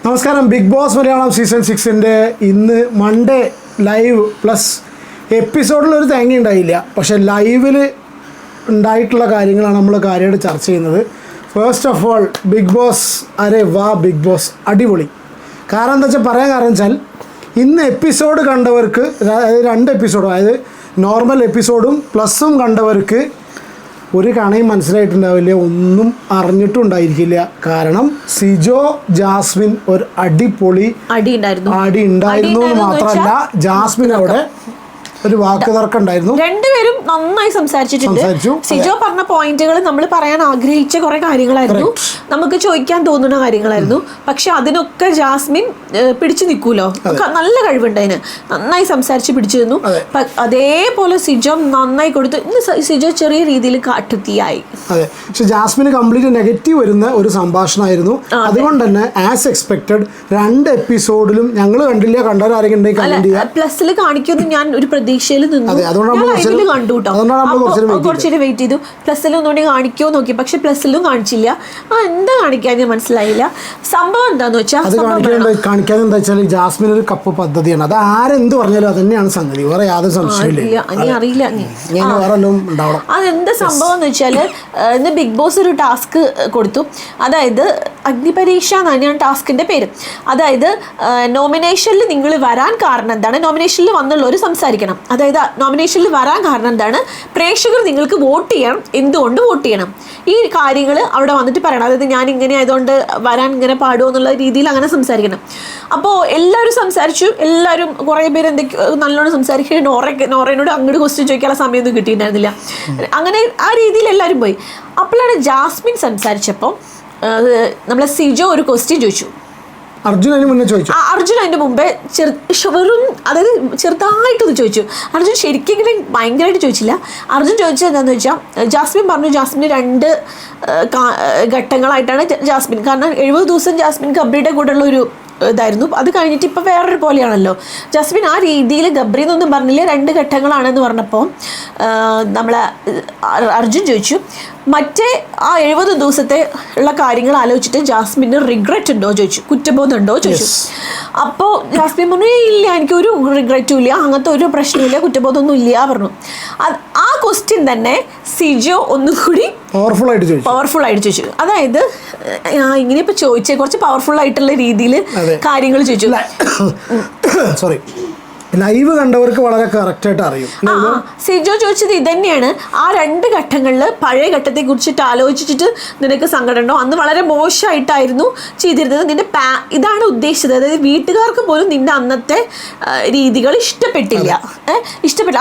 നമസ്കാരം. Big boss Malayalam season 6 ഇന്ന് Monday live plus എപ്പിസോഡിലൊരു തേങ്ങ ഉണ്ടായില്ല. പക്ഷേ ലൈവിൽ ഉണ്ടായിട്ടുള്ള കാര്യങ്ങളാണ് നമ്മൾ കാര്യമായിട്ട് ചർച്ച ചെയ്യുന്നത്. First of all Bigg Boss അരെ വാ ബിഗ് ബോസ് അടിപൊളി. കാരണം എന്താ വെച്ചാൽ പറയാൻ കാരണം വെച്ചാൽ ഇന്ന് എപ്പിസോഡ് കണ്ടവർക്ക്, അതായത് 2 എപ്പിസോഡും, അതായത് നോർമൽ എപ്പിസോഡും പ്ലസും കണ്ടവർക്ക് ഒരു കണയും മനസ്സിലായിട്ടുണ്ടാവില്ല, ഒന്നും അറിഞ്ഞിട്ടും ഉണ്ടായിരിക്കില്ല. കാരണം സിജോ ജാസ്മിൻ ഒരു അടിപൊളി അടി ഉണ്ടായിരുന്നു എന്ന് മാത്രമല്ല, ജാസ്മിൻ അവിടെ ഒരു വാക്ക് തർക്കം ഉണ്ടായിരുന്നു. രണ്ടുപേരും നന്നായി സംസാരിച്ചിട്ടുണ്ട്. സിജോ പറഞ്ഞ പോയിന്റുകൾ നമ്മൾ പറയാൻ ആഗ്രഹിച്ച കുറെ കാര്യങ്ങളായിരുന്നു, നമുക്ക് ചോദിക്കാൻ തോന്നുന്ന കാര്യങ്ങളായിരുന്നു. പക്ഷെ അതിനൊക്കെ ജാസ്മിൻ പിടിച്ചു നിൽക്കൂലോ, നല്ല കഴിവുണ്ട് അതിന്, നന്നായി സംസാരിച്ച് പിടിച്ചു നിന്നു. അതേപോലെ സിജോ നന്നായി കൊടുത്തു. ഇന്ന് സിജോ ചെറിയ രീതിയിൽ കാട്ടുതീയായി. അതെ, പക്ഷെ ജാസ്മിന് കംപ്ലീറ്റ് നെഗറ്റീവ് വരുന്ന ഒരു സംഭാഷണമായിരുന്നു. അതുകൊണ്ട് തന്നെ ആസ് എക്സ്പെക്ടഡ് 2 എപ്പിസോഡിലും ഞങ്ങൾ കണ്ടില്ല, കണ്ടവരാരെങ്കിലും പ്ലസിൽ കാണിക്കുമെന്ന് ഞാൻ ഒരു പ്രതീക്ഷയിൽ നിന്നു. കണ്ടു കേട്ടോ, കുറച്ചേരം വെയിറ്റ് ചെയ്തു. പ്ലസിൽ ഒന്നുകൂടി കാണിക്കുമോ നോക്കി, പക്ഷെ പ്ലസിലും കാണിച്ചില്ല. എന്താ കാണിക്കാൻ ഞാൻ മനസ്സിലായില്ല. സംഭവം എന്താന്ന് വെച്ചാൽ കാണിക്കാൻ എന്താ വെച്ചാൽ ജാസ്മിൻ ഒരു കപ്പ് പദ്ധതിയാണ്. അത് ആരെന്ത് പറഞ്ഞാലും അത് തന്നെയാണ് സംഗതി, വേറെ യാതൊരു സംശയമില്ല. അറിയില്ല അതെന്താ സംഭവം എന്ന് വെച്ചാല്, ഇന്ന് ബിഗ് ബോസ് ഒരു ടാസ്ക് കൊടുത്തു. അതായത് അഗ്നിപരീക്ഷ എന്നാണ് ടാസ്കിന്റെ പേര്. അതായത് നോമിനേഷനിൽ നിങ്ങൾ വരാൻ കാരണം എന്താണ്, നോമിനേഷനിൽ വന്നുള്ളവർ സംസാരിക്കണം. അതായത് നോമിനേഷനിൽ വരാൻ കാരണം എന്താണ്, പ്രേക്ഷകർ നിങ്ങൾക്ക് വോട്ട് ചെയ്യണം, എന്തുകൊണ്ട് വോട്ട് ചെയ്യണം, ഈ കാര്യങ്ങൾ അവിടെ വന്നിട്ട് പറയണം. അതായത് ഞാൻ ഇങ്ങനെ ആയതുകൊണ്ട് വരാൻ ഇങ്ങനെ പാടുമോ എന്നുള്ള രീതിയിൽ അങ്ങനെ സംസാരിക്കണം. അപ്പോൾ എല്ലാവരും സംസാരിച്ചു. എല്ലാവരും കുറേ പേര് എന്തൊക്കെയോ നല്ലോണം സംസാരിക്കുക. നോറയോട് അങ്ങോട്ട് ക്വസ്റ്റ്യൻ ചോദിക്കാനുള്ള സമയമൊന്നും കിട്ടിയിട്ടുണ്ടായിരുന്നില്ല. അങ്ങനെ ആ രീതിയിൽ എല്ലാവരും പോയി. അപ്പോഴാണ് ജാസ്മിൻ സംസാരിച്ചപ്പോൾ നമ്മളെ സിജോ ഒരു ക്വസ്റ്റ്യൻ ചോദിച്ചു. അർജുൻ അതിന്റെ മുമ്പേ വെറും, അതായത് ചെറുതായിട്ടൊന്ന് ചോദിച്ചു. അർജുൻ ശരിക്കും ഭയങ്കരമായിട്ട് ചോദിച്ചില്ല. അർജുൻ ചോദിച്ചത് എന്താണെന്ന് വെച്ചാൽ, ജാസ്മിൻ പറഞ്ഞു ജാസ്മിന് 2 ഘട്ടങ്ങളായിട്ടാണ് ജാസ്മിൻ. കാരണം 70 ദിവസം ജാസ്മിൻ ഗബ്രിയുടെ കൂടെയുള്ള ഒരു ഇതായിരുന്നു. അത് കഴിഞ്ഞിട്ട് ഇപ്പം വേറൊരു പോലെയാണല്ലോ. ജാസ്മിൻ ആ രീതിയിൽ ഗബ്രി എന്നൊന്നും പറഞ്ഞില്ല, 2 ഘട്ടങ്ങളാണെന്ന് പറഞ്ഞപ്പോൾ നമ്മളെ അർജുൻ ചോദിച്ചു, മറ്റേ ആ 70 ദിവസത്തെ ഉള്ള കാര്യങ്ങൾ ആലോചിച്ചിട്ട് ജാസ്മിന് റിഗ്രറ്റ് ഉണ്ടോ ചോദിച്ചു, കുറ്റബോധം ഉണ്ടോ ചോദിച്ചു. അപ്പോൾ ജാസ്മിൻ പറഞ്ഞു ഇല്ല, എനിക്കൊരു റിഗ്രറ്റും ഇല്ല, അങ്ങനത്തെ ഒരു പ്രശ്നമില്ല, കുറ്റബോധമൊന്നും ഇല്ല പറഞ്ഞു. ആ ക്വസ്റ്റ്യൻ തന്നെ സിജോ ഒന്നുകൂടി പവർഫുൾ ആയിട്ട് ചോദിച്ചു. അതായത് ഇങ്ങനെ ഇപ്പൊ ചോദിച്ചേ കുറച്ച് പവർഫുൾ ആയിട്ടുള്ള രീതിയിൽ കാര്യങ്ങൾ ചോദിച്ചു. സോറി, ലൈവ് കണ്ടവർക്ക് വളരെ കറക്റ്റായിട്ട് അറിയും. സിജോ ചോദിച്ചത് ഇതന്നെയാണ്. ആ 2 ഘട്ടങ്ങളിൽ പഴയ ഘട്ടത്തെ കുറിച്ചിട്ട് ആലോചിച്ചിട്ട് നിനക്ക് സങ്കടം ഉണ്ടോ, അന്ന് വളരെ മോശമായിട്ടായിരുന്നു ചെയ്തിരുന്നത്, നിന്റെ ഇതാണ് ഉദ്ദേശിച്ചത്. അതായത് വീട്ടുകാർക്ക് പോലും നിന്റെ അന്നത്തെ രീതികൾ ഇഷ്ടപ്പെട്ടില്ല.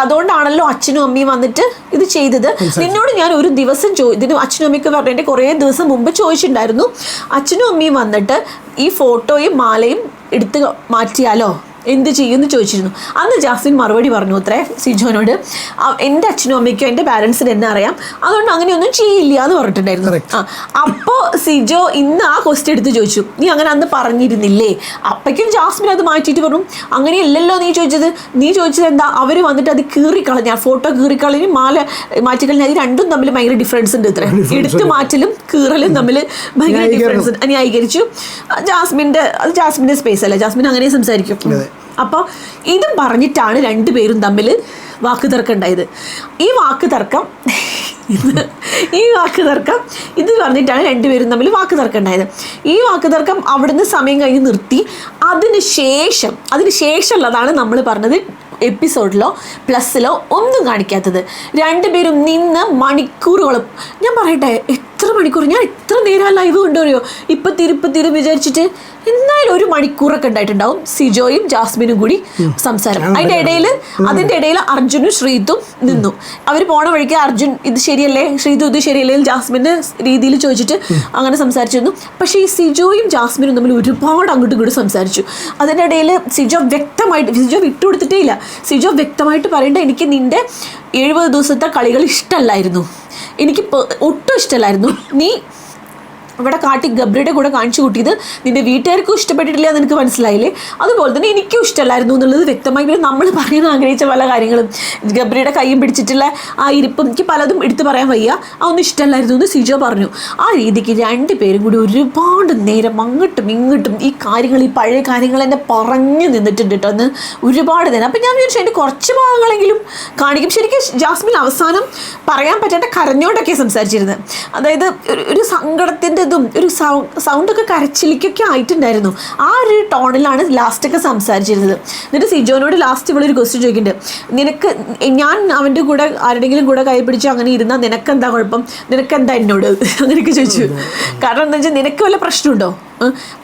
അതുകൊണ്ടാണല്ലോ അച്ഛനും അമ്മയും വന്നിട്ട് ഇത് ചെയ്തത്. നിന്നോട് ഞാൻ ഒരു ദിവസം ഇതിന് അച്ഛനും അമ്മയ്ക്ക് പറഞ്ഞതിൻ്റെ കുറേ ദിവസം മുമ്പ് ചോദിച്ചിട്ടുണ്ടായിരുന്നു, അച്ഛനും അമ്മയും വന്നിട്ട് ഈ ഫോട്ടോയും മാലയും എടുത്ത് മാറ്റിയാലോ, എന്ത് ചെയ്യുമെന്ന് ചോദിച്ചിരുന്നു. അന്ന് ജാസ്മിൻ മറുപടി പറഞ്ഞു അത്രേ സിജോനോട്, എൻ്റെ അച്ഛനും അമ്മയ്ക്കും എൻ്റെ പാരൻസിന് എന്നെ അറിയാം, അതുകൊണ്ട് അങ്ങനെയൊന്നും ചെയ്യില്ല എന്ന് പറഞ്ഞിട്ടുണ്ടായിരുന്നു. അപ്പോൾ സിജോ ഇന്ന് ആ ക്വസ്റ്റ്യൻ എടുത്ത് ചോദിച്ചു, നീ അങ്ങനെ അന്ന് പറഞ്ഞിരുന്നില്ലേ? അപ്പയ്ക്കും ജാസ്മിൻ അത് മാറ്റിയിട്ട് പറഞ്ഞു, അങ്ങനെയല്ലല്ലോ നീ ചോദിച്ചത് എന്താ, അവർ വന്നിട്ട് അത് കീറിക്കളഞ്ഞ, ഫോട്ടോ കീറിക്കളഞ്ഞ് മാല മാറ്റിക്കളഞ്ഞ, അത് രണ്ടും തമ്മിൽ ഭയങ്കര ഡിഫറൻസ് ഉണ്ട് ഇത്രേ. എടുത്ത് മാറ്റലും കീറലും തമ്മിൽ ഭയങ്കര ഡിഫറൻസ് ന്യായീകരിച്ചു. ജാസ്മിൻ്റെ സ്പേസ് അല്ല, ജാസ്മിൻ അങ്ങനെ സംസാരിക്കും. അപ്പോൾ ഇതും പറഞ്ഞിട്ടാണ് 2 പേരും തമ്മിൽ വാക്ക് തർക്കം ഉണ്ടായത്. ഈ വാക്ക് തർക്കം ഇത് പറഞ്ഞിട്ടാണ് 2 പേരും തമ്മിൽ വാക്ക് തർക്കം ഉണ്ടായത്. ഈ വാക്ക് തർക്കം അവിടുന്ന് സമയം കഴിഞ്ഞ് നിർത്തി. അതിന് ശേഷമുള്ളതാണ് നമ്മൾ പറഞ്ഞത് എപ്പിസോഡിലോ പ്ലസിലോ ഒന്നും കാണിക്കാത്തത്. 2 പേരും നിന്ന് മണിക്കൂറുകളും, ഞാൻ പറയട്ടെ എത്ര മണിക്കൂർ, ഞാൻ എത്ര നേരം ലൈവ് കൊണ്ടുവരുമോ, ഇപ്പം തിരുപ്പ വിചാരിച്ചിട്ട് എന്നാലും 1 മണിക്കൂറൊക്കെ ഉണ്ടായിട്ടുണ്ടാവും സിജോയും ജാസ്മിനും കൂടി സംസാരം. അതിൻ്റെ ഇടയിൽ അർജുനും ശ്രീതും നിന്നു. അവർ പോണ വഴിക്ക് അർജുൻ ഇത് ശരിയല്ലേ, ശ്രീതു ഇത് ശരിയല്ലേ, ജാസ്മിൻ്റെ രീതിയിൽ ചോദിച്ചിട്ട് അങ്ങനെ സംസാരിച്ചിരുന്നു. പക്ഷേ ഈ സിജോയും ജാസ്മിനും തമ്മിൽ ഒരുപാട് അങ്ങോട്ടും ഇങ്ങോട്ടും സംസാരിച്ചു. അതിൻ്റെ ഇടയിൽ സിജോ വിട്ടുകൊടുത്തിട്ടേ ഇല്ല. സിജോ വ്യക്തമായിട്ട് പറയേണ്ട, എനിക്ക് നിൻ്റെ 70 ദിവസത്തെ കളികൾ ഇഷ്ടമല്ലായിരുന്നു, എനിക്ക് ഒട്ടും ഇഷ്ടമല്ലായിരുന്നു, നീ ഇവിടെ കാട്ടി ഗബ്രിയുടെ കൂടെ കാണിച്ചു കൂട്ടിയത് നിന്റെ വീട്ടുകാർക്കും ഇഷ്ടപ്പെട്ടിട്ടില്ല എന്ന് എനിക്ക് മനസ്സിലായില്ലേ, അതുപോലെ തന്നെ എനിക്കും ഇഷ്ടമല്ലായിരുന്നു എന്നുള്ളത് വ്യക്തമായി. പിന്നെ നമ്മൾ പറയാൻ ആഗ്രഹിച്ച പല കാര്യങ്ങളും, ഗബ്രിയുടെ കൈയും പിടിച്ചിട്ടുള്ള ആ ഇരിപ്പും എനിക്ക് പലതും എടുത്തു പറയാൻ വയ്യ, അതൊന്നും ഇഷ്ടമല്ലായിരുന്നു എന്ന് സിജോ പറഞ്ഞു. ആ രീതിക്ക് രണ്ടുപേരും കൂടി ഒരുപാട് നേരം അങ്ങോട്ടും ഇങ്ങോട്ടും ഈ കാര്യങ്ങൾ, ഈ പഴയ കാര്യങ്ങൾ എന്നെ പറഞ്ഞു നിന്നിട്ടുണ്ട് കേട്ടോ എന്ന് ഒരുപാട് നേരം. അപ്പം ഞാൻ വിചാരിച്ചു അതിൻ്റെ കുറച്ച് ഭാഗങ്ങളെങ്കിലും കാണിക്കും. ശരിക്കും ജാസ്മിൻ അവസാനം പറയാൻ പറ്റാണ്ട് കരഞ്ഞോണ്ടൊക്കെ സംസാരിച്ചിരുന്നത്. അതായത് ഒരു സങ്കടത്തിൻ്റെ ഇതും ഒരു സൗണ്ടൊക്കെ കരച്ചിലേക്കൊക്കെ ആയിട്ടുണ്ടായിരുന്നു. ആ ഒരു ടോണിലാണ് ലാസ്റ്റൊക്കെ സംസാരിച്ചിരുന്നത്. എന്നിട്ട് സിജോനോട് ലാസ്റ്റ് ഇവളൊരു ക്വസ്റ്റ്യൻ ചോദിക്കുന്നുണ്ട്, നിനക്ക് ഞാൻ അവൻ്റെ കൂടെ ആരുടെങ്കിലും കൂടെ കൈ പിടിച്ച് അങ്ങനെ ഇരുന്നാൽ നിനക്കെന്താ കുഴപ്പം, നിനക്കെന്താ എന്നോട് അങ്ങനെയൊക്കെ ചോദിച്ചു. കാരണം എന്താ വെച്ചാൽ നിനക്ക് വല്ല പ്രശ്നമുണ്ടോ,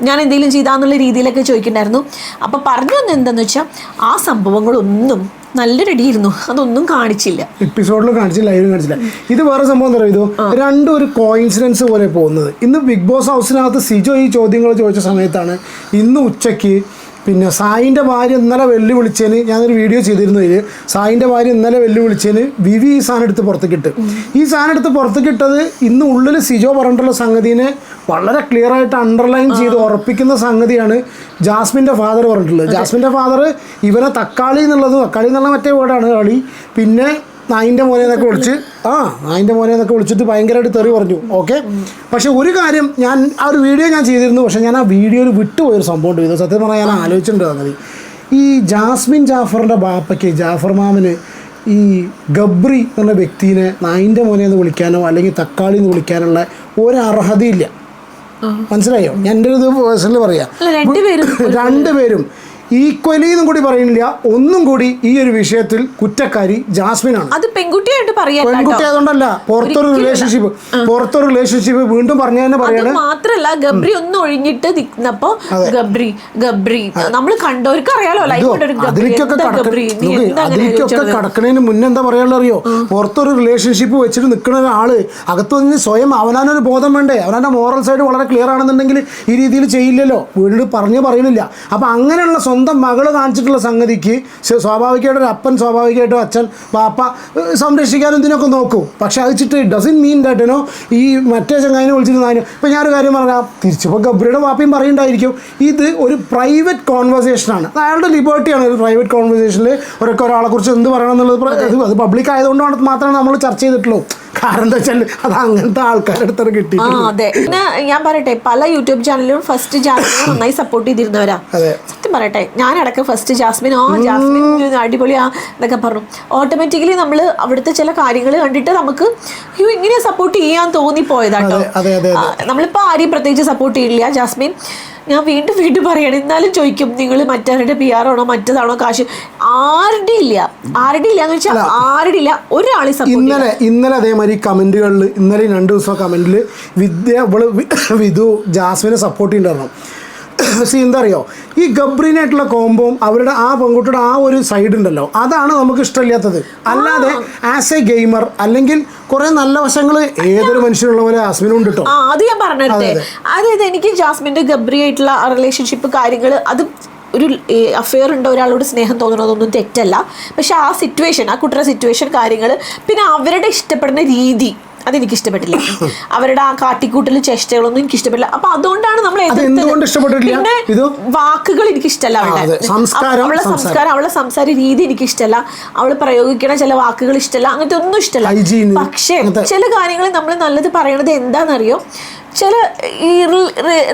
ഞാൻ എന്തെങ്കിലും ചെയ്താന്നുള്ള രീതിയിലൊക്കെ ചോദിക്കണ്ടായിരുന്നു. അപ്പോൾ പറഞ്ഞു തന്നെ എന്താണെന്ന് വെച്ചാൽ ആ സംഭവങ്ങളൊന്നും നല്ല റെഡിയായിരുന്നു, അതൊന്നും കാണിച്ചില്ല, എപ്പിസോഡിലും കാണിച്ചില്ല, ലൈവിലും കാണിച്ചില്ല. ഇത് വേറെ സംഭവം എന്താ പറയുക, ഇത് രണ്ടും ഒരു കോയിൻസിഡൻസ് പോലെ പോകുന്നത്. ഇന്ന് ബിഗ് ബോസ് ഹൗസിനകത്ത് സിജോ ഈ ചോദ്യങ്ങൾ ചോദിച്ച സമയത്താണ് ഇന്ന് ഉച്ചയ്ക്ക് പിന്നെ സായിൻ്റെ ഭാര്യ ഇന്നലെ വെല്ലുവിളിച്ചതിന് ഞാനൊരു വീഡിയോ ചെയ്തിരുന്നു. ഇതിൽ സായിൻ്റെ ഭാര്യ ഇന്നലെ വെല്ലുവിളിച്ചതിന് വിവി ഈ സാധനം എടുത്ത് പുറത്തേക്കിട്ട്. ഈ സാധനം എടുത്ത് പുറത്തേക്കിട്ടത് ഇന്ന് ഉള്ളിൽ സിജോ പറഞ്ഞിട്ടുള്ള സംഗതിനെ വളരെ ക്ലിയർ ആയിട്ട് അണ്ടർലൈൻ ചെയ്ത് ഉറപ്പിക്കുന്ന സംഗതിയാണ് ജാസ്മിൻ്റെ ഫാദർ പറഞ്ഞിട്ടുള്ളത്. ജാസ്മിൻ്റെ ഫാദർ ഇവനെ തക്കാളി എന്നുള്ളത്, തക്കാളി എന്നുള്ള മറ്റേ വേർഡാണ് കളി, പിന്നെ നായിൻ്റെ മോനെ എന്നൊക്കെ വിളിച്ച് നായിൻ്റെ മോനെ എന്നൊക്കെ വിളിച്ചിട്ട് ഭയങ്കരമായിട്ട് തെറി പറഞ്ഞു. ഓക്കെ, പക്ഷെ ഒരു കാര്യം ഞാൻ ആ ഒരു വീഡിയോ ഞാൻ ചെയ്തിരുന്നു, പക്ഷെ ഞാൻ ആ വീഡിയോയിൽ വിട്ടുപോയൊരു സംഭവം ചെയ്തു. സത്യം പറഞ്ഞാൽ ഞാൻ ആലോചിച്ചിട്ടുണ്ട് സംഗതി. ഈ ജാസ്മിൻ ജാഫറിൻ്റെ ബാപ്പയ്ക്ക്, ജാഫർ മാമന് ഈ ഗബ്രി എന്ന വ്യക്തിനെ നായിൻ്റെ മോനെ എന്ന് വിളിക്കാനോ അല്ലെങ്കിൽ തക്കാളി എന്ന് വിളിക്കാനുള്ള ഒരു അർഹതയില്ല. മനസ്സിലായോ? ഞാൻ എൻ്റെ ഒരു പേഴ്സണലി പറയാം, രണ്ടുപേരും ഈക്വലി എന്നും കൂടി പറയുന്നില്ല, ഒന്നും കൂടി ഈ ഒരു വിഷയത്തിൽ കുറ്റക്കാരി ജാസ്മിനാണ്. അത് പെൺകുട്ടിയായിട്ട് പെൺകുട്ടി ആയതുകൊണ്ടല്ല, പുറത്തൊരു റിലേഷൻഷിപ്പ് വീണ്ടും പറഞ്ഞു തന്നെ പറയാണ്. മാത്രല്ല ഗബ്രി ഒന്ന് ഒഴിഞ്ഞിട്ട് നിൽക്കുന്നപ്പോ ഗബ്രി നമ്മൾ കണ്ടവർക്ക് അറിയാലോ, അതിലേക്കൊക്കെ കടക്കണതിന് മുന്നേ എന്താ പറയാനുള്ള അറിയോ, പുറത്തൊരു റിലേഷൻഷിപ്പ് വെച്ചിട്ട് നിൽക്കുന്ന ഒരാള് അകത്തു നിന്ന് സ്വയം അവനൊരു ബോധം വേണ്ടേ, അവനെ മോറൽ സൈഡ് വളരെ ക്ലിയർ ആണെന്നുണ്ടെങ്കിൽ ഈ രീതിയിൽ ചെയ്യില്ലല്ലോ, വീണ്ടും പറയുന്നില്ല. അപ്പൊ അങ്ങനെയുള്ള സ്വന്തം മകള് കാണിച്ചിട്ടുള്ള സംഗതിക്ക് സ്വാഭാവികമായിട്ട് ഒരു അപ്പൻ, സ്വാഭാവികമായിട്ടും അച്ഛൻ പാപ്പ സംരക്ഷിക്കാനും ഇതിനൊക്കെ നോക്കും. പക്ഷെ അത് വെച്ചിട്ട് ഡസൻ മീൻ ദാറ്റ് ഈ മറ്റേ ചങ്ങായിനെ വിളിച്ചിരുന്നതിന് ഇപ്പം ഞാനൊരു കാര്യം പറഞ്ഞാൽ തിരിച്ചിപ്പോൾ ഗബ്രിയുടെ വാപ്പയും പറയുണ്ടായിരിക്കും, ഇത് ഒരു പ്രൈവറ്റ് കോൺവെർസേഷനാണ്, അയാളുടെ ലിബർട്ടിയാണ്. ഒരു പ്രൈവറ്റ് കോൺവെർസേഷനിൽ ഒരാളെ കുറിച്ച് എന്ത് പറയണം എന്നുള്ളത് അത് പബ്ലിക് ആയതുകൊണ്ടാണ് മാത്രമേ നമ്മൾ ചർച്ച ചെയ്തിട്ടുള്ളൂ. കാരണം എന്താ വെച്ചാൽ അത് അങ്ങനത്തെ ആൾക്കാരുടെ അടുത്ത് കിട്ടി. അതെ, പിന്നെ ഞാൻ പറയട്ടെ, പല യൂട്യൂബ് ചാനലിലും ഫസ്റ്റ് ജാസ്മിനെ നന്നായി സപ്പോർട്ട് ചെയ്തിരുന്നവരാ. സത്യം പറയട്ടെ, ഞാനടക്കം ഫസ്റ്റ് ജാസ്മിൻ അടിപൊളിയാ എന്നൊക്കെ പറഞ്ഞു. ഓട്ടോമാറ്റിക്കലി നമ്മൾ അവിടുത്തെ ചില കാര്യങ്ങൾ കണ്ടിട്ട് നമുക്ക് ഇങ്ങനെ സപ്പോർട്ട് ചെയ്യാൻ തോന്നിപ്പോയതാട്ടോ. നമ്മളിപ്പോൾ ആരെയും പ്രത്യേകിച്ച് സപ്പോർട്ട് ചെയ്യില്ല. ജാസ്മിൻ ഞാൻ വീണ്ടും പറയണം, എന്നാലും ചോദിക്കും, നിങ്ങൾ മറ്റവരുടെ PR ആണോ മറ്റേതാണോ കാശ്, ആരുടെ ഇല്ല എന്ന് വെച്ചാൽ ആരുടെ ഇല്ല, ഒരാളെ സപ്പോർട്ട്. ഇന്നലെ അതേമാതിരി കമന്റുകളിൽ, ഇന്നലെ 2 ദിവസം കമന്റിൽ വിധു ജാസ്മിനെ സപ്പോർട്ട് ചെയ്യണ്ടായിരുന്നു. എന്താ അറിയോ, ഈ ഗബ്രീനായിട്ടുള്ള കോംബോം അവരുടെ ആ പെൺകുട്ടിയുടെ ആ ഒരു സൈഡ് ഉണ്ടല്ലോ, അതാണ് നമുക്ക് ഇഷ്ടമില്ലാത്തത്. അല്ലാതെ ആസ് എ ഗെയിമർ അല്ലെങ്കിൽ കുറെ നല്ല വശങ്ങൾ ഏതൊരു മനുഷ്യനുള്ള പോലെ ജാസ്മിനും ഉണ്ട് കേട്ടോ. അത് ഞാൻ പറഞ്ഞിട്ടേ, അതായത് എനിക്ക് ജാസ്മിൻ്റെ ഗബ്രി ആയിട്ടുള്ള റിലേഷൻഷിപ്പ് കാര്യങ്ങൾ, അത് ഒരു അഫെയർ ഉണ്ട്, ഒരാളോട് സ്നേഹം തോന്നണതൊന്നും തെറ്റല്ല. പക്ഷെ ആ സിറ്റുവേഷൻ, ആ കുട്ടിയുടെ സിറ്റുവേഷൻ കാര്യങ്ങൾ, പിന്നെ അവരുടെ ഇഷ്ടപ്പെടുന്ന രീതി അതെനിക്ക് ഇഷ്ടപ്പെട്ടില്ല. അവരുടെ ആ കാട്ടിക്കൂട്ടൽ ചേഷ്ടകളൊന്നും എനിക്ക് ഇഷ്ടപ്പെട്ടില്ല. അപ്പൊ അതുകൊണ്ടാണ് നമ്മൾ പിന്നെ വാക്കുകൾ എനിക്ക് ഇഷ്ടമല്ല, അവളുടെ സംസ്കാരം, അവളുടെ സംസാര രീതി എനിക്ക് ഇഷ്ടമല്ല, അവൾ പ്രയോഗിക്കണ ചില വാക്കുകൾ ഇഷ്ടമല്ല, അങ്ങനത്തെ ഒന്നും ഇഷ്ടമല്ല. പക്ഷേ ചില കാര്യങ്ങൾ നമ്മൾ നല്ലത് പറയണത് എന്താണെന്നറിയോ, ചില ഈ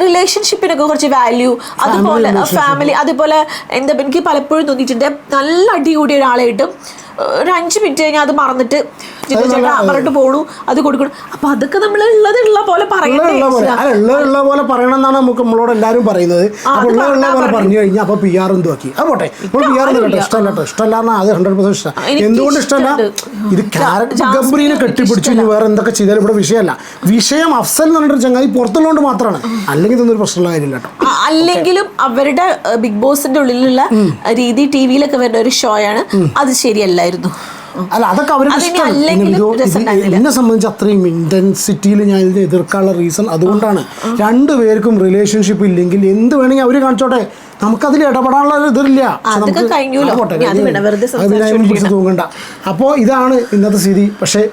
റിലേഷൻഷിപ്പിനൊക്കെ കുറച്ച് വാല്യൂ, അതുപോലെ ഫാമിലി, അതുപോലെ എന്താ എനിക്ക് പലപ്പോഴും തോന്നിയിട്ടുണ്ട്, നല്ല അടി കൂടിയ ഒരാളായിട്ടും ഒരു 5 മിനിറ്റ് കഴിഞ്ഞാൽ അത് മറന്നിട്ട് പറഞ്ഞിട്ട് പോണു, അത് കൊടുക്കണം. അപ്പൊ അതൊക്കെ നമ്മൾ ഉള്ള പോലെ പറയണം എന്നാണ് നമുക്ക് നമ്മളോട് എല്ലാവരും പറയുന്നത്. ഉള്ള പോലെ പറഞ്ഞു കഴിഞ്ഞാൽ അപ്പൊ PR എന്തുവാക്കി അത് പോട്ടെ, ഇഷ്ടമല്ല അത് 100% ഇഷ്ടം. എന്തുകൊണ്ട് ഇഷ്ടമല്ല, ഇത് ഗബ്രീനെ കെട്ടിപ്പിടിച്ചു ഇനി വേറെ എന്തൊക്കെ ചെയ്താലും ഇവിടെ വിഷയമല്ല. വിഷയം അഫ്സൽ എന്ന് പറഞ്ഞൊരു ചങ്ങാതി പുറത്തുള്ളതുകൊണ്ട് മാത്രമാണ്, അല്ലെങ്കിൽ ഇതൊന്നും പ്രശ്നമുള്ള കാര്യമില്ല കേട്ടോ. അല്ലെങ്കിലും അവരുടെ ബിഗ് ബോസിന്റെ ഉള്ളിലുള്ള രീതി TV-യിലൊക്കെ വരുന്ന ഒരു ഷോയാണ്, അത് ശരിയല്ലായിരുന്നു. അല്ല, അതൊക്കെ അവരുടെ എന്നെ സംബന്ധിച്ച് അത്രയും ഇന്റൻസിറ്റിയിൽ ഞാൻ ഇതിനെ എതിർക്കാനുള്ള റീസൺ അതുകൊണ്ടാണ്. രണ്ടുപേർക്കും റിലേഷൻഷിപ്പ് ഇല്ലെങ്കിൽ എന്ത് വേണമെങ്കിൽ അവര് കാണിച്ചോട്ടെ, നമുക്കതിൽ ഇടപെടാനുള്ള ഇതില്ല. തൂങ്ങണ്ട. അപ്പോൾ ഇതാണ് ഇന്നത്തെ സ്ഥിതി. പക്ഷേ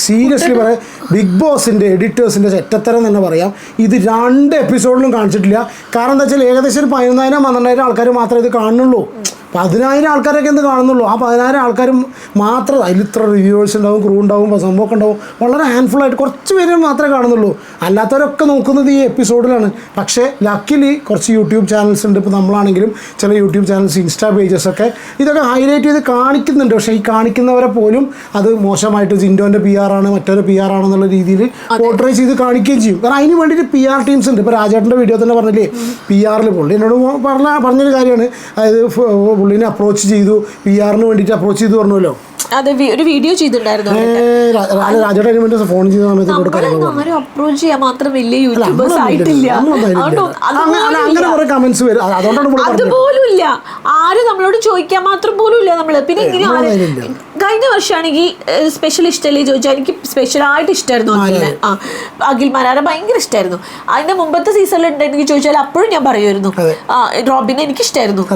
സീരിയസ്ലി പറയാം, ബിഗ് ബോസിൻ്റെ എഡിറ്റേഴ്സിൻ്റെ ചെറ്റത്തരം തന്നെ പറയാം. ഇത് 2 എപ്പിസോഡിലും കാണിച്ചിട്ടില്ല. കാരണം എന്താ വെച്ചാൽ ഏകദേശം ഒരു 11,000-12,000 ആൾക്കാർ മാത്രമേ ഇത് കാണുന്നുള്ളൂ. 10,000 ആൾക്കാരൊക്കെ എന്ത് കാണുന്നുള്ളൂ. ആ 10,000 ആൾക്കാരും മാത്രം അതിൽ ഇത്ര റിവ്യൂവേഴ്സ് ഉണ്ടാവും, ക്രൂ ഉണ്ടാവും, സംഭവമൊക്കെ ഉണ്ടാവും. വളരെ ഹാൻഡ്ഫുള്ളായിട്ട് കുറച്ച് പേര് മാത്രമേ കാണുന്നുള്ളൂ. അല്ലാത്തവരൊക്കെ നോക്കുന്നത് ഈ എപ്പിസോഡിലാണ്. പക്ഷേ ലക്കിലി കുറച്ച് യൂട്യൂബ് ചാനൽസ് ഉണ്ട്. ഇപ്പോൾ നമ്മളാണെങ്കിലും ചില യൂട്യൂബ് ചാനൽസ്, ഇൻസ്റ്റാ പേജസൊക്കെ ഇതൊക്കെ ഹൈലൈറ്റ് ചെയ്ത് കാണിക്കുന്നുണ്ട്. പക്ഷേ ഈ കാണിക്കുന്നവരെ പോലും അത് മോശമായിട്ട് ജിൻഡോൻ്റെ PR ആണ്, മറ്റൊരു PR ആണെന്നുള്ള രീതിയിൽ പോർട്രേ ചെയ്ത് കാണിക്കുകയും ചെയ്യും. കാരണം അതിന് വേണ്ടിയിട്ട് PR ടീംസ് ഉണ്ട്. ഇപ്പോൾ രാജേട്ടൻ്റെ വീഡിയോ തന്നെ പറഞ്ഞില്ലേ, PR പുള്ളി എന്നോട് പറഞ്ഞൊരു കാര്യമാണ്. അതായത് പുള്ളിനെ അപ്രോച്ച് ചെയ്തു, PR-ന് വേണ്ടിയിട്ട് അപ്രോച്ച് ചെയ്തു പറഞ്ഞല്ലോ. അതെ, ഒരു വീഡിയോ ചെയ്തിട്ടുണ്ടായിരുന്നു. രാജേട്ടന് വേണ്ടി ഫോൺ ചെയ്ത സമയത്ത് ആരും അപ്രോച്ച് ചെയ്യാൻ മാത്രം വലിയ യൂട്യൂബേഴ്സ് ആയിട്ടില്ല. അങ്ങനെ കുറെ കമന്റ്സ് വരും. അതുപോലും ഇല്ല, ആരും നമ്മളോട് ചോദിക്കാൻ മാത്രം പോലും ഇല്ല നമ്മള്. പിന്നെ ഇങ്ങനെ കഴിഞ്ഞ വർഷമാണെങ്കിൽ സ്പെഷ്യൽ ഇഷ്ടമല്ലേ ചോദിച്ചാൽ എനിക്ക് സ്പെഷ്യലായിട്ട് ഇഷ്ടമായിരുന്നു അഖിൽ മരാരെ ഭയങ്കര ഇഷ്ടമായിരുന്നു. അതിന്റെ മുമ്പത്തെ സീസണിൽ ഉണ്ടെങ്കിൽ ചോദിച്ചാൽ അപ്പോഴും ഞാൻ പറയുമായിരുന്നു റോബിനെ എനിക്ക് ഇഷ്ടമായിരുന്നു,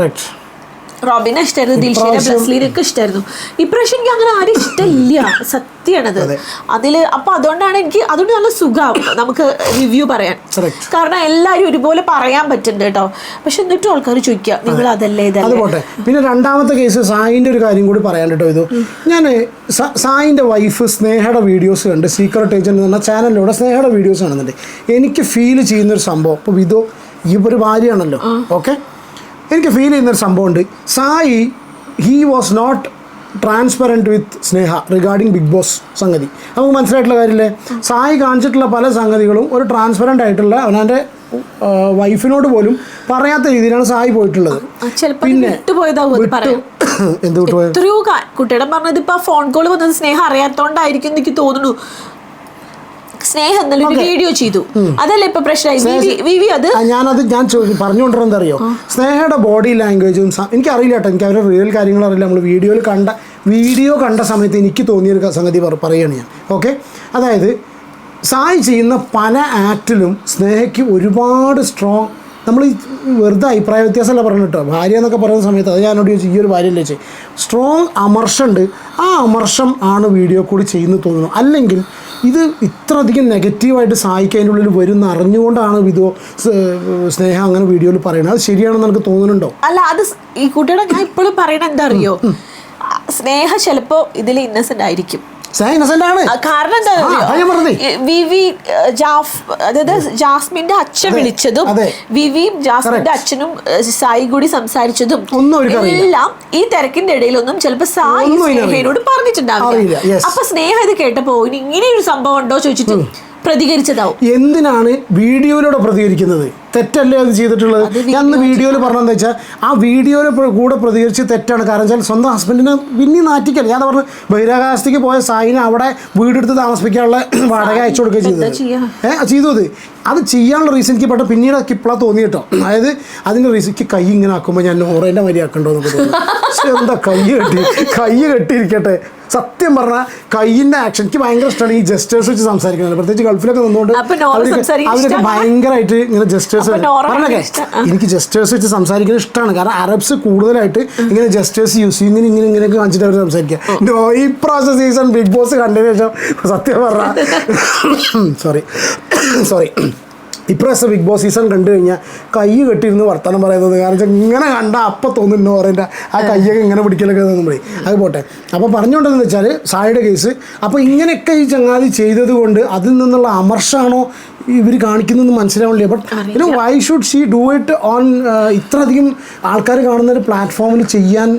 റോബിനെ ഇഷ്ടമായിരുന്നു, ദിൽഷയുടെ ബ്ലസ്ലീനൊക്കെ ഇഷ്ടമായിരുന്നു. ഇപ്രാവശ്യം എനിക്ക് അങ്ങനെ ആരും ഇഷ്ടമില്ല, സത്യമാണത് അതില്. അപ്പൊ അതുകൊണ്ട് നല്ല സുഖം നമുക്ക് റിവ്യൂ പറയാൻ. കാരണം എല്ലാവരും ഒരുപോലെ പറയാൻ പറ്റുന്നുണ്ട് കേട്ടോ. പക്ഷെ എന്നിട്ടും ആൾക്കാർ ചോദിക്കുക നിങ്ങൾ അതല്ലേ ഇതല്ലേ. പോട്ടെ. പിന്നെ രണ്ടാമത്തെ കേസ് സായിൻ്റെ ഒരു കാര്യം കൂടി പറയാൻ കേട്ടോ. ഇത് ഞാൻ സായിൻ്റെ വൈഫ് സ്നേഹയുടെ വീഡിയോസ് കണ്ട്, സീക്രട്ട് ഏജന്റ് എന്ന ചാനലിലൂടെ സ്നേഹയുടെ വീഡിയോസ് കാണുന്നുണ്ട്. എനിക്ക് ഫീൽ ചെയ്യുന്നൊരു സംഭവം, ഇപ്പോൾ വിധോ ഈ ഒരു ഭാര്യയാണല്ലോ, ഓക്കെ, എനിക്ക് ഫീൽ ചെയ്യുന്നൊരു സംഭവമുണ്ട്. Sai he was not transparent with Sneha regarding Bigg Boss സംഗതി. നമുക്ക് മനസ്സിലായിട്ടുള്ള കാര്യമില്ലേ, സായി കാണിച്ചിട്ടുള്ള പല സംഗതികളും ഒരു ട്രാൻസ്പെറൻ്റ് ആയിട്ടുള്ള അവനവൻ്റെ വൈഫിനോട് പോലും പറയാത്ത രീതിയിലാണ് സായി പോയിട്ടുള്ളത്. പിന്നെ എന്ത് എത്രയോ കുട്ടിയുടെ പറഞ്ഞത് ഇപ്പൊ ഫോൺ കോൾ വന്നത് സ്നേഹ അറിയാത്തോണ്ടായിരിക്കും എനിക്ക് തോന്നുന്നു. സ്നേഹം എന്നൊരു വീഡിയോ ചെയ്തു, അതല്ലേ ഇപ്പൊ പ്രശ്നമായി. ഞാനത് പറഞ്ഞുകൊണ്ടിരുന്നത് എന്താ അറിയോ, സ്നേഹയുടെ ബോഡി ലാംഗ്വേജും എനിക്കറിയില്ല കേട്ടോ, എനിക്ക് അവരുടെ റിയൽ കാര്യങ്ങൾ അറിയില്ല. നമ്മൾ വീഡിയോ കണ്ട സമയത്ത് എനിക്ക് തോന്നിയൊരു സംഗതി പറയുകയാണ് ഞാൻ. ഓക്കെ, അതായത് സായി ചെയ്യുന്ന പല ആക്ടിലും സ്നേഹയ്ക്ക് ഒരുപാട് സ്ട്രോങ്, നമ്മൾ വെറുതെ അഭിപ്രായ വ്യത്യാസമല്ല പറഞ്ഞു കേട്ടോ, ഭാര്യ എന്നൊക്കെ പറയുന്ന സമയത്ത് അത് ഞാനോട് ചോദിച്ചു ഈ ഒരു ഭാര്യയല്ലേ വെച്ച് സ്ട്രോങ് അമർഷമുണ്ട്. ആ അമർഷം ആണ് വീഡിയോ കൂടി ചെയ്യുന്നു തോന്നുന്നു. അല്ലെങ്കിൽ ഇത് ഇത്രയധികം നെഗറ്റീവായിട്ട് സായിക്ക് അതിൻ്റെ ഉള്ളിൽ വരുന്ന അറിഞ്ഞുകൊണ്ടാണ് വിധോ സ്നേഹ അങ്ങനെ വീഡിയോയിൽ പറയുന്നത്. അത് ശരിയാണെന്ന് എനിക്ക് തോന്നുന്നുണ്ടോ? അല്ല, അത് ഈ കുട്ടിയുടെ ഞാൻ ഇപ്പോഴും പറയണത് എന്താ അറിയോ, സ്നേഹ ചിലപ്പോ ഇതിൽ ഇന്നസെന്റ് ആയിരിക്കും. കാരണം എന്താ അതായത് ജാസ്മിന്റെ അച്ഛൻ വിളിച്ചതും വിവിയും ജാസ്മിന്റെ അച്ഛനും സായി കൂടി സംസാരിച്ചതും എല്ലാം ഈ തിരക്കിന്റെ ഇടയിലൊന്നും ചിലപ്പോ സായി സ്നേഹയോട് പറഞ്ഞിട്ടുണ്ടാവില്ല. അപ്പൊ സ്നേഹ ഇത് കേട്ടപ്പോ ഇങ്ങനെ ഒരു സംഭവം ഉണ്ടോ ചോദിച്ചിട്ട് പ്രതികരിച്ചതാവും. എന്തിനാണ് വീഡിയോയിലൂടെ പ്രതികരിക്കുന്നത്? തെറ്റല്ലേ അത് ചെയ്തിട്ടുള്ളത്? ഞാൻ അന്ന് വീഡിയോയിൽ പറഞ്ഞതെന്ന് വെച്ചാൽ ആ വീഡിയോയിൽ കൂടെ പ്രതികരിച്ച് തെറ്റാണ്. കാരണം വെച്ചാൽ സ്വന്തം ഹസ്ബൻഡിനെ പിന്നെ നാറ്റിക്കല്ല. ഞാൻ പറഞ്ഞു ബഹിരാകാശത്തേക്ക് പോയ സായിനെ അവിടെ വീടെടുത്ത് താമസിപ്പിക്കാനുള്ള വാടക അയച്ചു കൊടുക്കുകയും ചെയ്തു. അത് ചെയ്യാനുള്ള റീസൺ എനിക്ക് പെട്ടെന്ന് പിന്നീട് ഇപ്പോഴാണ് തോന്നി കേട്ടോ. അതായത് അതിൻ്റെ റീസൺ എനിക്ക് കൈ ഇങ്ങനെ ആക്കുമ്പോൾ ഞാൻ ഓറേൻ്റെ മാതിരി ആക്കണ്ടോ എന്നൊക്കെ തോന്നുന്നു. പക്ഷേ എന്താ കൈ കെട്ടിയിരിക്കട്ടെ. സത്യം പറഞ്ഞാൽ കൈയിൻ്റെ ആക്ഷൻ എനിക്ക് ഭയങ്കര ഇഷ്ടമാണ്. ഈ ജസ്റ്റേഴ്സ് വെച്ച് സംസാരിക്കുന്നത്, പ്രത്യേകിച്ച് ഗൾഫിലൊക്കെ നിന്നുകൊണ്ട് അവരൊക്കെ ഭയങ്കരമായിട്ട് ഇങ്ങനെ ജസ്റ്റേഴ്സ് പറഞ്ഞൊക്കെ എനിക്ക് ജസ്റ്റേഴ്സ് വെച്ച് സംസാരിക്കുന്നത് ഇഷ്ടമാണ്. കാരണം അറബ്സ് കൂടുതലായിട്ട് ഇങ്ങനെ ജസ്റ്റേഴ്സ് യൂസ് ചെയ്യും, ഇങ്ങനെയൊക്കെ കാണിച്ചിട്ട് അവർ സംസാരിക്കുക. ഈ പ്രോസസ് സീസൺ ബിഗ് ബോസ് കണ്ടതിന് ശേഷം സത്യം പറഞ്ഞാൽ സോറി ഇപ്രാവശ്യം ബിഗ് ബോസ് സീസൺ കണ്ടു കഴിഞ്ഞാൽ കൈ കെട്ടിയിരുന്ന് വർത്തമാനം പറയുന്നത്. കാരണം വെച്ചാൽ ഇങ്ങനെ കണ്ടാൽ അപ്പം തോന്നുന്നു ഓരേൻ്റെ ആ കയ്യൊക്കെ ഇങ്ങനെ പിടിക്കലൊക്കെ തോന്നുമ്പോഴേ അത് പോട്ടെ. അപ്പോൾ പറഞ്ഞുകൊണ്ടെന്ന് വെച്ചാൽ സായിയുടെ കേസ്. അപ്പോൾ ഇങ്ങനെയൊക്കെ ഈ ചങ്ങാതി ചെയ്തത് കൊണ്ട് അതിൽ നിന്നുള്ള അമർഷമാണോ ഇവർ കാണിക്കുന്നതെന്ന് മനസ്സിലാവില്ല. But why should she do it on ഇത്രയധികം ആൾക്കാർ കാണുന്ന ഒരു പ്ലാറ്റ്ഫോമിൽ ചെയ്യാൻ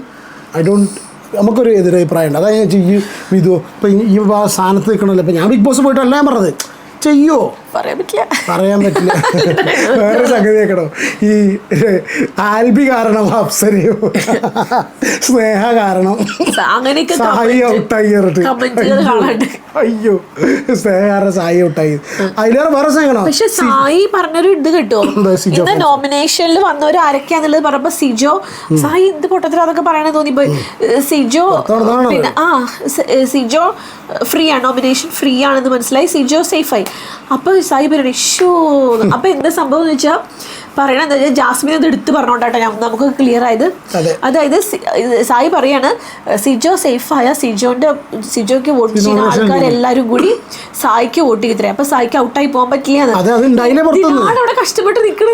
നമുക്കൊരു എതിരഭിപ്രായം ഉണ്ട്. അതായത് ഈ വിധു ഇപ്പം ഈ സ്ഥാനത്ത് നിൽക്കണമല്ലോ. ഇപ്പം ഞാൻ ബിഗ് ബോസ് പോയിട്ടല്ല ഞാൻ പറഞ്ഞത്, ചെയ്യോ പറയാൻ പറ്റില്ല. വേറെ സംഗതി കേൾക്കണോ, ഈ ആൽബി കാരണം അപ്സരയും സ്നേഹ കാരണം സായി ഔട്ടായി. അയ്യോ, സ്നേഹ കാരണം സായി ഔട്ടായി. അതിലേറെ വേറെ സ്നേഹണോ. പക്ഷെ സായി പറഞ്ഞൊരു ഇത് കിട്ടുമോ, ഇന്ന് നോമിനേഷനിൽ വന്നവർ ആരൊക്കെയാന്നുള്ളത് പറഞ്ഞപ്പോ സിജോ സായി എന്ത് പൊട്ടത്തിൽ അതൊക്കെ പറയണ തോന്നിപ്പോയി. സിജോ പിന്നെ സിജോ ഫ്രീ ആണ്, നോമിനേഷൻ ഫ്രീ ആണെന്ന് മനസ്സിലായി. സിജോ സേഫായി. അപ്പൊ സായി പറയണേ ഷോ. അപ്പൊ എന്താ സംഭവം എന്ന് വെച്ചാൽ പറയണ എന്താ വെച്ചാൽ ജാസ്മിൻ അത് എടുത്ത് പറഞ്ഞോണ്ടാട്ടെ നമുക്ക് ക്ലിയർ ആയത്. അതായത് സായി പറയാണ് സിജോ സേഫായ സിജോക്ക് വോട്ട് ചെയ്യുന്ന ആൾക്കാരെല്ലാരും കൂടി സായിക്ക് വോട്ട് ചെയ്തേ. അപ്പൊ സായിക്ക് ഔട്ടായി പോകാൻ പറ്റില്ല. അവിടെ കഷ്ടപ്പെട്ട് നിൽക്കണേ.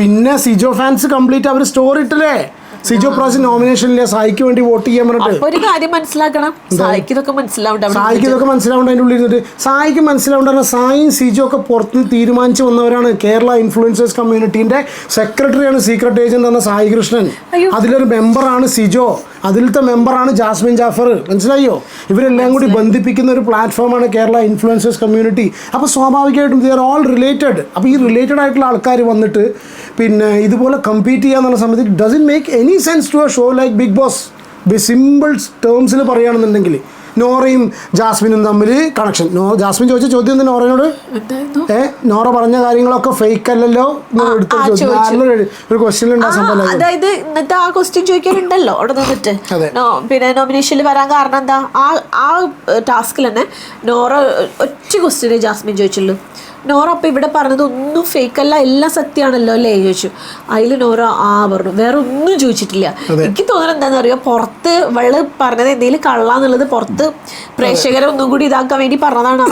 പിന്നെ സിജോ ഫാൻസ് കംപ്ലീറ്റ് അവർ സ്റ്റോറി ഇട്ടല്ലേ, സിജോ പ്രാവശ്യം നോമിനേഷനിലെ സായിക്ക് വേണ്ടി വോട്ട് ചെയ്യാൻ പറഞ്ഞിട്ട്. ഒരു കാര്യം മനസ്സിലാക്കണം, സായിക്ക് ഇതൊക്കെ മനസ്സിലാവണ്ട. അതിൻ്റെ ഉള്ളിൽ ഇരുന്നിട്ട് സായിക്ക് മനസ്സിലാവണ്ട. സായും സിജോ ഒക്കെ പുറത്തുനിന്ന് തീരുമാനിച്ചു വന്നവരാണ്. കേരള ഇൻഫ്ലുവൻസേഴ്സ് കമ്മ്യൂണിറ്റീൻ്റെ സെക്രട്ടറിയാണ് സീക്രട്ട് ഏജന്റ് എന്ന സായി കൃഷ്ണൻ. അതിലൊരു മെമ്പറാണ് സിജോ, അതിലത്തെ മെമ്പറാണ് ജാസ്മിൻ ജാഫർ. മനസ്സിലായോ? ഇവരെല്ലാം കൂടി ബന്ധിപ്പിക്കുന്ന ഒരു പ്ലാറ്റ്ഫോമാണ് കേരള ഇൻഫ്ലുവൻസേഴ്സ് കമ്മ്യൂണിറ്റി. അപ്പോൾ സ്വാഭാവികമായിട്ടും ദേ ആർ ഓൾ റിലേറ്റഡ്. അപ്പോൾ ഈ റിലേറ്റഡ് ആയിട്ടുള്ള ആൾക്കാർ വന്നിട്ട് പിന്നെ ഇതുപോലെ കമ്പീറ്റ് ചെയ്യാന്നുള്ള സമയത്ത് it doesn't make any sense to a show like Bigg Boss. Simple ടേംസിൽ പറയുകയാണെന്നുണ്ടെങ്കിൽ നോറയും ജാസ്മിനും തമ്മിൽ കണക്ഷൻ. ജാസ്മിൻ ചോദിച്ച ചോദ്യം എന്താ നോറയോട്? നോറ പറഞ്ഞ കാര്യങ്ങളൊക്കെ ഫേക്ക് അല്ലല്ലോ ഒരു ക്വസ്റ്റ്യൻ ഉണ്ടാ സംഭവം. അതായത് ഇന്നത്തെ ആ ക്വസ്റ്റ്യൻ ചോദിക്കാനുണ്ടല്ലോ അവിടെ നിന്നിട്ട് പിന്നെ നോമിനേഷനിൽ വരാൻ കാരണം എന്താ, ആ ടാസ്കിൽ തന്നെ നോറ ഒറ്റ ക്വസ്റ്റ്യനെ ജാസ്മിൻ ചോദിച്ചുള്ളൂ. നോറ അപ്പം ഇവിടെ പറഞ്ഞത് ഒന്നും ഫേക്ക് അല്ല, എല്ലാം സത്യമാണല്ലോ അല്ലേ ചോദിച്ചു. അതിൽ നോറ പറഞ്ഞു, വേറെ ഒന്നും ചോദിച്ചിട്ടില്ല. എനിക്ക് തോന്നുന്നത് എന്താണെന്ന് അറിയോ, പുറത്ത് ഇവള് പറഞ്ഞത് എന്തെങ്കിലും കള്ളാന്നുള്ളത് പുറത്ത് പ്രേക്ഷകരെ ഒന്നും കൂടി ഇതാക്കാൻ വേണ്ടി പറഞ്ഞതാണ്.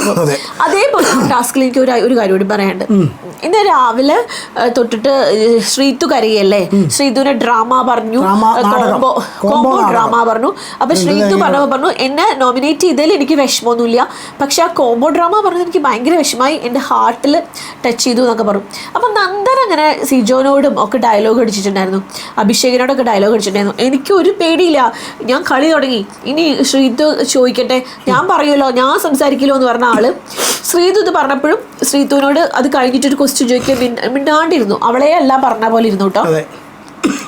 അതേപോലെ ടാസ്കിൽ എനിക്ക് ഒരു കാര്യം കൂടി പറയാനുണ്ട്. ഇന്ന് രാവിലെ തൊട്ടിട്ട് ശ്രീതു കരയല്ലേ, ശ്രീതുവിനെ ഡ്രാമ പറഞ്ഞു, കോംബോ ഡ്രാമ പറഞ്ഞു. അപ്പൊ ശ്രീതു പറഞ്ഞു എന്നെ നോമിനേറ്റ് ചെയ്തതിൽ എനിക്ക് വിഷമമൊന്നുമില്ല, പക്ഷെ ആ കോംബോ ഡ്രാമ പറഞ്ഞത് എനിക്ക് ഭയങ്കര വിഷമമായി, എൻ്റെ ഹാർട്ടിൽ ടച്ച് ചെയ്തു എന്നൊക്കെ പറഞ്ഞു. അപ്പം നന്ദൻ അങ്ങനെ സിജോനോടും ഒക്കെ ഡയലോഗ് അടിച്ചിട്ടുണ്ടായിരുന്നു, അഭിഷേകിനോടൊക്കെ ഡയലോഗ് അടിച്ചിട്ടുണ്ടായിരുന്നു. എനിക്ക് ഒരു പേടിയില്ല, ഞാൻ കളി തുടങ്ങി, ഇനി ശ്രീതു ചോദിക്കട്ടെ, ഞാൻ പറയുമല്ലോ, ഞാൻ സംസാരിക്കില്ലോ എന്ന് പറഞ്ഞ ആള് ശ്രീതു ഇത് പറഞ്ഞപ്പോഴും ശ്രീതുവിനോട് അത് കഴിഞ്ഞിട്ടൊരു ക്വസ്റ്റ്യൻ ചോദിക്കാൻ മിണ്ടാണ്ടിരുന്നു. അവളെ അല്ല പറഞ്ഞ പോലെ ഇരുന്നു കേട്ടോ,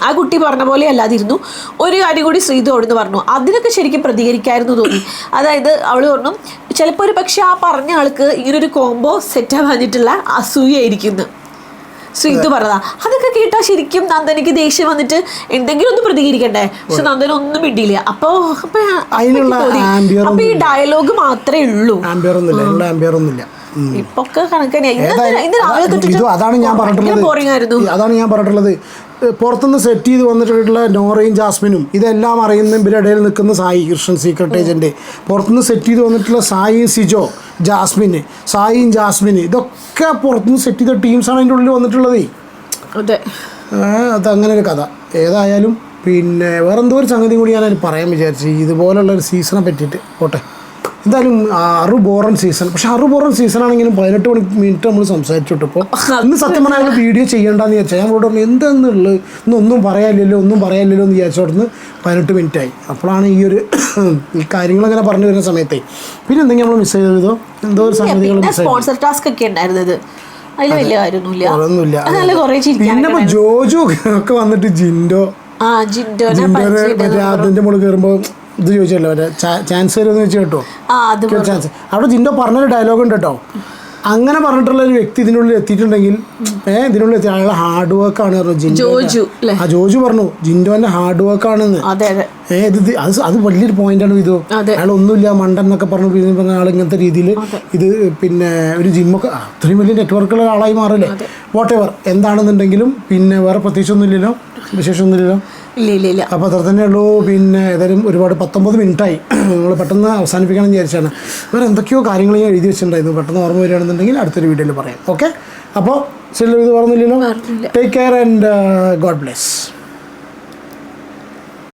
ആ കുട്ടി പറഞ്ഞ പോലെ അല്ലാതിരുന്നു. ഒരു കാര്യം കൂടി ശ്രീതു അവിടുന്ന് പറഞ്ഞു, അതിനൊക്കെ ശരിക്കും പ്രതികരിക്കായിരുന്നു തോന്നി. അതായത് അവൾ പറഞ്ഞു ചിലപ്പോൾ ഒരു പക്ഷെ ആ പറഞ്ഞ ആൾക്ക് ഇങ്ങനൊരു കോംബോ സെറ്റ് ആവാഞ്ഞിട്ടുള്ള അസൂയായിരിക്കുന്നു ശ്രീതു പറഞ്ഞതാ. അതൊക്കെ കേട്ടാ ശരിക്കും നന്ദനക്ക് ദേഷ്യം വന്നിട്ട് എന്തെങ്കിലും ഒന്ന് പ്രതികരിക്കണ്ടേ, പക്ഷെ നന്ദന ഒന്നും മിണ്ടിയില്ല. അപ്പൊ ഈ ഡയലോഗ് മാത്രമേ ഉള്ളൂ, ഇപ്പൊക്കെ കണക്കന്നെ. അതാണ് ഞാൻ പറഞ്ഞിട്ടുള്ളത്. പുറത്തുനിന്ന് സെറ്റ് ചെയ്ത് വന്നിട്ടുള്ള നോറയും ജാസ്മിനും ഇതെല്ലാം അറിയുന്ന ഇവരിടയിൽ നിൽക്കുന്ന സായി കൃഷ്ണൻ സീക്രട്ട് ഏജന്റ്, പുറത്തുനിന്ന് സെറ്റ് ചെയ്ത് വന്നിട്ടുള്ള സായി സിജോ, സായിയും ജാസ്മിന്, ഇതൊക്കെ പുറത്തുനിന്ന് സെറ്റ് ചെയ്ത ടീംസാണ് അതിൻ്റെ ഉള്ളിൽ വന്നിട്ടുള്ളത്. അതങ്ങനെ ഒരു കഥ. ഏതായാലും പിന്നെ വേറെന്തോ ഒരു സംഗതി കൂടി ഞാൻ പറയാൻ വിചാരിച്ചു ഇതുപോലുള്ളൊരു സീസണെ പറ്റിയിട്ട്. പോട്ടെ, എന്തായാലും ബോറൻ സീസൺ. പക്ഷെ ബോറൻ സീസൺ ആണെങ്കിലും 18 മിനിറ്റ് നമ്മൾ സംസാരിച്ചിട്ട് ഇപ്പോൾ ഇന്ന് സത്യം പറഞ്ഞാൽ ഞങ്ങൾ വീഡിയോ ചെയ്യേണ്ടെന്ന് വിചാരിച്ചാൽ ഞാൻ ഇവിടെ പറഞ്ഞു എന്താണെന്നുള്ളത് ഒന്നും പറയാനില്ലല്ലോ എന്ന് വിചാരിച്ചോടന്ന് 18 മിനിറ്റായി. അപ്പോഴാണ് ഈ കാര്യങ്ങളങ്ങനെ പറഞ്ഞു വരുന്ന സമയത്തേ പിന്നെ എന്തെങ്കിലും നമ്മൾ മിസ് ചെയ്തോ എന്തോ ഒരു സംഗതികൾ സ്പോൺസർ ടാസ്ക് ഒക്കെ ഉണ്ടായിരുന്നത് പിന്നെ ഇപ്പോൾ ജോജു ഒക്കെ വന്നിട്ട് അതിൻ്റെ മുകളിൽ കയറുമ്പോൾ ഇത് ചോദിച്ചല്ലോ ചാൻസ് തരുമെന്ന് വെച്ച് കേട്ടോ, ചാൻസ് അവിടെ ജിൻഡോ പറഞ്ഞൊരു ഡയലോഗ് ഉണ്ട് കേട്ടോ. അങ്ങനെ പറഞ്ഞിട്ടുള്ള ഒരു വ്യക്തി ഇതിനുള്ളിൽ എത്തിയിട്ടുണ്ടെങ്കിൽ ഇതിനുള്ളിൽ എത്തി അയാളെ ഹാർഡ് വർക്കാണ് പറഞ്ഞു ജോജു പറഞ്ഞു ജിൻഡോന്റെ ഹാർഡ് വർക്കാണെന്ന്. അത് വലിയൊരു പോയിന്റാണ്. ഇത് അയാൾ ഒന്നുമില്ല മണ്ടൻ എന്നൊക്കെ പറഞ്ഞു ആൾ ഇങ്ങനത്തെ രീതിയിൽ ഇത് പിന്നെ ഒരു ജിമ്മൊക്കെ അത്രയും വലിയ നെറ്റ്വർക്കുള്ള ആളായി മാറില്ലേ. വാട്ട് എവർ എന്താണെന്നുണ്ടെങ്കിലും പിന്നെ വേറെ പ്രത്യേകിച്ചൊന്നുമില്ലല്ലോ, വിശേഷമൊന്നുമില്ലല്ലോ. അപ്പോൾ അത്ര തന്നെ ഉള്ളൂ. പിന്നെ ഏതായാലും ഒരുപാട് 19 മിനിറ്റായി. നമ്മൾ പെട്ടെന്ന് അവസാനിപ്പിക്കണം വിചാരിച്ചാണ്. വേറെ എന്തൊക്കെയോ കാര്യങ്ങൾ ഞാൻ എഴുതി വെച്ചിട്ടുണ്ടായിരുന്നു, പെട്ടെന്ന് ഓർമ്മ വരികയാണെന്നുണ്ടെങ്കിൽ അടുത്തൊരു വീഡിയോയിൽ പറയാം. ഓക്കെ, അപ്പോൾ ഇത് പറഞ്ഞില്ലല്ലോ. Take care and God bless.